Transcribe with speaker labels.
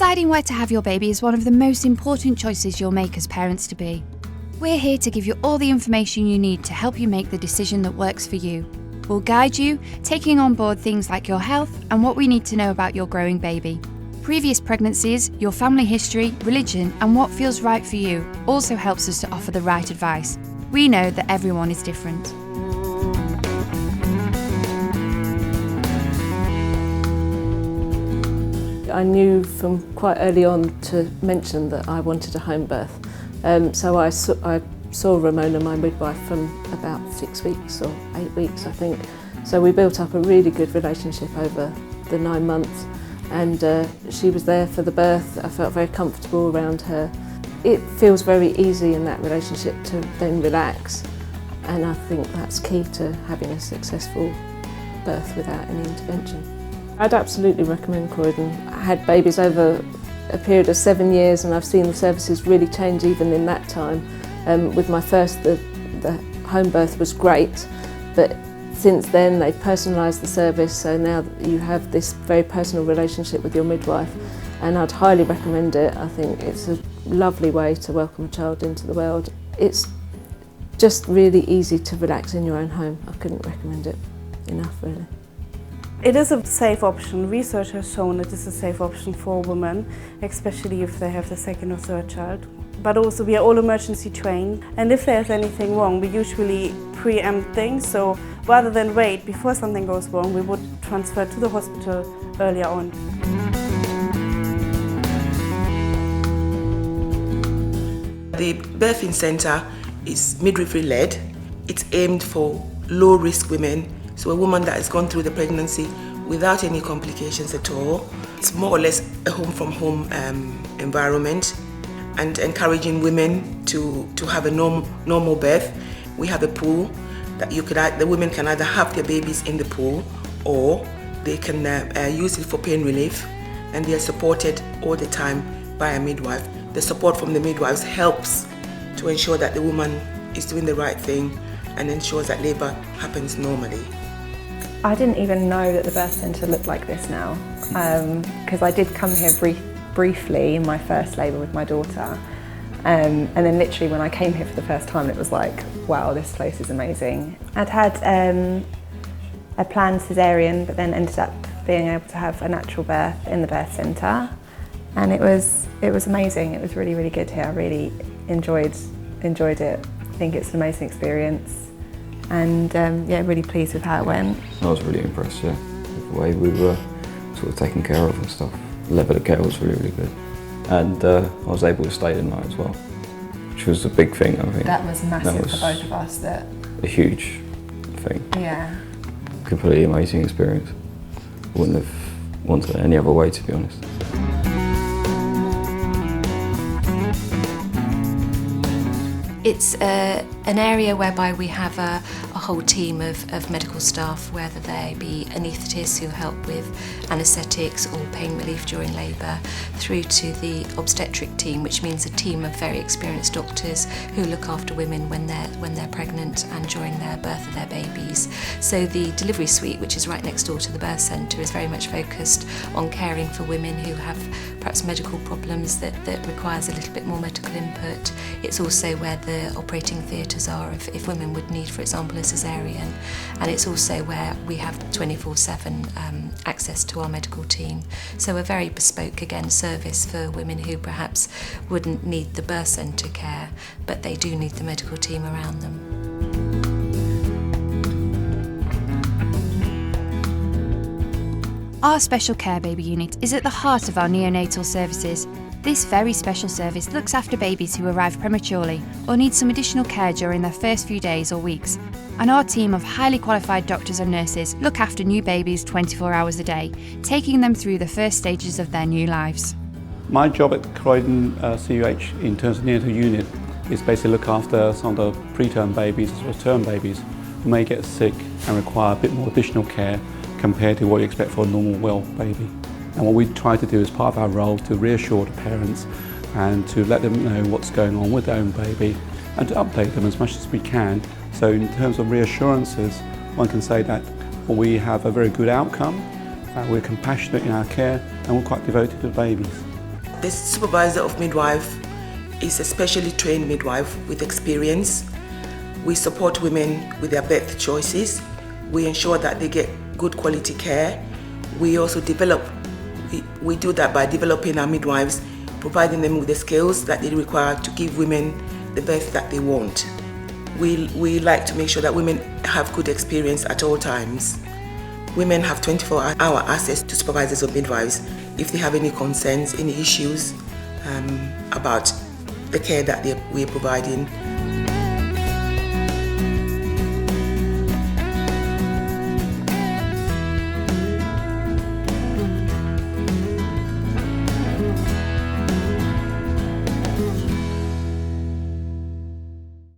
Speaker 1: Deciding where to have your baby is one of the most important choices you'll make as parents-to-be. We're here to give you all the information you need to help you make the decision that works for you. We'll guide you, taking on board things like your health and what we need to know about your growing baby. Previous pregnancies, your family history, religion, and what feels right for you also helps us to offer the right advice. We know that everyone is different.
Speaker 2: I knew from quite early on to mention that I wanted a home birth. So I saw Ramona, my midwife, from about 6 weeks or 8 weeks, I think. So we built up a really good relationship over the 9 months, and she was there for the birth. I felt very comfortable around her. It feels very easy in that relationship to then relax, and I think that's key to having a successful birth without any intervention. I'd absolutely recommend Croydon. I had babies over a period of 7 years, and I've seen the services really change even in that time. With my first, the home birth was great, but since then they've personalised the service, so now you have this very personal relationship with your midwife, and I'd highly recommend it. I think it's a lovely way to welcome a child into the world. It's just really easy to relax in your own home. I couldn't recommend it enough, really.
Speaker 3: It is a safe option. Research has shown it is a safe option for women, especially if they have the second or third child. But also we are all emergency trained, and if there's anything wrong, we usually preempt things. So rather than wait before something goes wrong, we would transfer to the hospital earlier on.
Speaker 4: The birthing centre is midwifery led. It's aimed for low risk women. So a woman that has gone through the pregnancy without any complications at all. It's more or less a home from home environment, and encouraging women to have a normal birth. We have a pool that the women can either have their babies in the pool, or they can use it for pain relief, and they are supported all the time by a midwife. The support from the midwives helps to ensure that the woman is doing the right thing and ensures that labour happens normally.
Speaker 5: I didn't even know that the birth centre looked like this now, because I did come here briefly in my first labour with my daughter, and then literally when I came here for the first time it was like, wow, this place is amazing. I'd had a planned caesarean, but then ended up being able to have a natural birth in the birth centre, and it was amazing. It was really, really good here. I really enjoyed it. I think it's an amazing experience. And yeah, really pleased with how it went.
Speaker 6: I was really impressed, yeah, with the way we were sort of taken care of and stuff. The level of care was really, really good. And I was able to stay the night as well, which was a big thing, I think.
Speaker 5: That was massive for both of us.
Speaker 6: A huge thing.
Speaker 5: Yeah.
Speaker 6: Completely amazing experience. Wouldn't have wanted it any other way, to be honest.
Speaker 7: It's an area whereby we have a whole team of medical staff, whether they be anaesthetists who help with anaesthetics or pain relief during labour, through to the obstetric team, which means a team of very experienced doctors who look after women when they're pregnant and during their birth of their babies. So the delivery suite, which is right next door to the birth centre, is very much focused on caring for women who have perhaps medical problems that requires a little bit more medical input. It's also where the operating theatres are if women would need, for example, a caesarean, and it's also where we have 24/7 access to our medical team. So a very bespoke, again, service for women who perhaps wouldn't need the birth centre care, but they do need the medical team around them.
Speaker 1: Our Special Care Baby Unit is at the heart of our neonatal services. This very special service looks after babies who arrive prematurely or need some additional care during their first few days or weeks. And our team of highly qualified doctors and nurses look after new babies 24 hours a day, taking them through the first stages of their new lives.
Speaker 8: My job at Croydon CUH in terms of neonatal unit is basically look after some of the preterm babies as well as term babies who may get sick and require a bit more additional care compared to what you expect for a normal well baby. And what we try to do as part of our role to reassure the parents and to let them know what's going on with their own baby and to update them as much as we can. So in terms of reassurances, one can say that we have a very good outcome, we're compassionate in our care, and we're quite devoted to babies.
Speaker 4: The supervisor of midwife is a specially trained midwife with experience. We support women with their birth choices. We ensure that they get good quality care. We also we do that by developing our midwives, providing them with the skills that they require to give women the birth that they want. We like to make sure that women have good experience at all times. Women have 24-hour access to supervisors or midwives if they have any concerns, any issues about the care that we're providing.